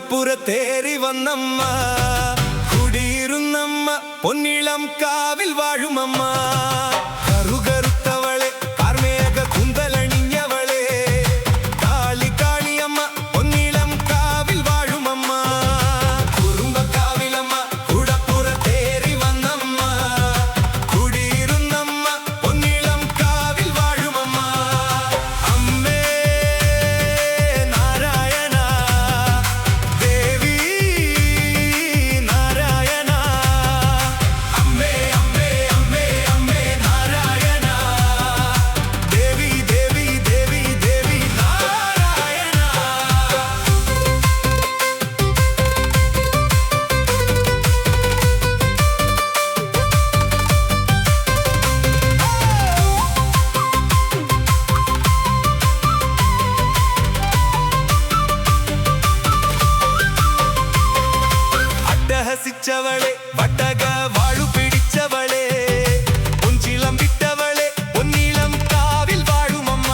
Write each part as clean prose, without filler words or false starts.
കൂടപ്പുറത്തേറി വന്നമ്മ, കുടിയിരുന്നമ്മ, പൊന്നിളം കാവിൽ വാഴുമമ്മ. കറുകറുത്തവളെ, കാർമേഘ കുന്തലണിഞ്ഞവളെ, കാളി കാളിയമ്മ, പൊന്നിളം കാവിൽ വാഴുമമ്മ. കുറുമ്പക്കാവിലമ്മ, കൂടപ്പുറത്തേറി വന്നമ്മ, കുടിയിരുന്നമ്മ, പൊന്നിളം കാവിൽ വാഴുമമ്മ. അമ്മേ നാരായണ, ദേവി നാരായണ. അമ്മേ അമ്മേ അമ്മേ അമ്മേ നാരായണ, ദേവി ദേവി ദേവി ദേവി നാരായണ. അട്ടഹസിച്ചവളെ, വട്ടക വാഴു പിടിച്ചവളെ, പൊഞ്ചിളം വിട്ടവളെ, പൊന്നിളം കാവിൽ വാഴുമമ്മ.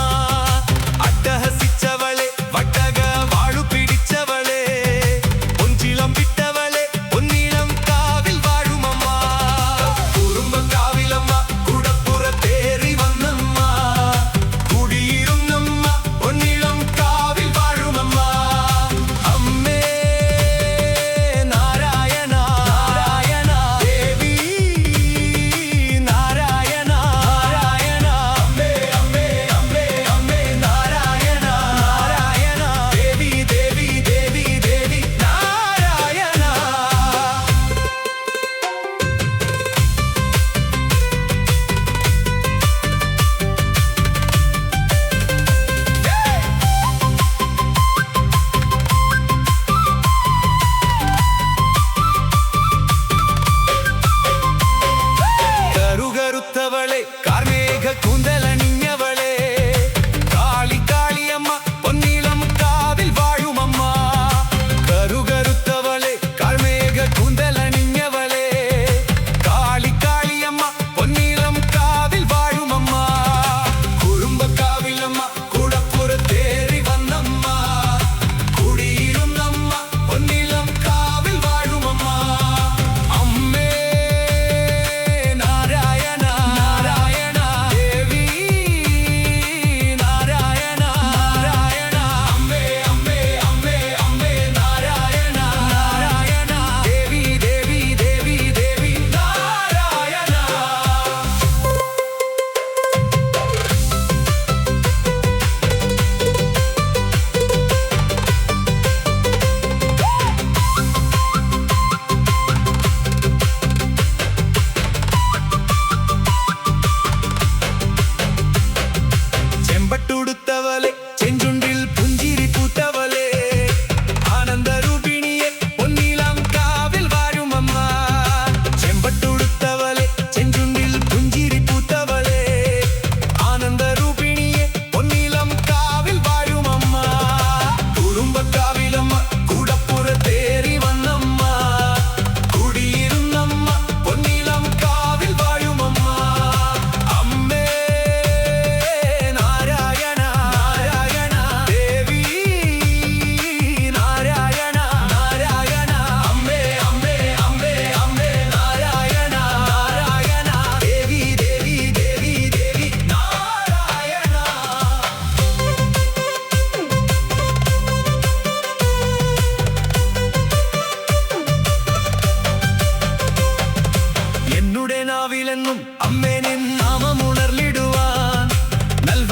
അട്ടഹസിച്ചവളെ, വട്ടക വാഴു പിടിച്ചവളെ, പൊഞ്ചിളം വിട്ടവളെ, പൊന്നിളം കാവിൽ വാഴുമമ്മ. കുറുമ്പക്കാവിലമ്മ, കൂടപ്പുറത്തേറി വന്നമ്മ, കുടിയിരുന്നമ്മ, പൊന്നിളം കാവിൽ വാഴുമമ്മ. അമ്മേ നാരായണ, നാരായണ, ദേവി നാരായണ, നാരായണ. അമ്മേ അമ്മേ അമ്മേ അമ്മേ നാരായണ, നാരായണ, ദേവി ദേവി ദേവി ദേവി നാരായണ. കറുകറുത്തവളെ, കാർമേഘ കൂന്തലണിഞ്ഞവളെ, കാളി കാളിയമ്മ, പൊന്നിളം കാവിൽ വാഴുമമ്മ. കറുകറുത്തവളെ, കാർമേഘ കൂന്തലണിഞ്ഞവളെ, കാളി കാളിയമ്മ, പൊന്നിളം കാവിൽ വാഴുമമ്മ. കുറുമ്പക്കാവിലമ്മ, കൂടപ്പുറത്തേറി വന്നമ്മ, കുടിയിരുന്നമ്മ, പൊന്നിളം കാവിൽ വാഴുമമ്മ. അമ്മേ നാരായണ, നാരായണ, ദേവി നാരായണ, നാരായണ. അമ്മേ അമ്മേ അമ്മേ അമ്മേ നാരായണ, നാരായണ, ദേവി ദേവി ദേവി ദേവി നാരായണ. ചെമ്പട്ടുടുത്തവളെ, ചെഞ്ചുണ്ടിൽ പുഞ്ചിരി പൂത്തവളെ, ആനന്ദരൂപിണിയെ, പൊന്നിളം കാവിൽ വാഴുമമ്മ. ചെമ്പട്ടുടുത്തവളെ, ചെഞ്ചുണ്ടിൽ പുഞ്ചിരി പൂത്തവളെ, ആനന്ദരൂപിണിയെ, പൊന്നിളം കാവിൽ വാഴുമമ്മ. കുറുമ്പക്കാവിലമ്മ, കൂടപ്പുറത്തേറി വന്നമ്മ, കുടിയിരുന്നമ്മ, പൊന്നിളം കാവിൽ വാഴുമമ്മ. അമ്മേ നാരായണ, നാരായണ, ദേവി നാരായണ, നാരായണ. അമ്മേ അമ്മേ അമ്മേ അമ്മേ നാരായണ, നാരായണ, ദേവി ദേവി ദേവി ദേവി നാരായണ. എന്നുടെ നാവിലെന്നും അമ്മേ നിൻ നാമമുണർന്നിടുവാൻ നൽവ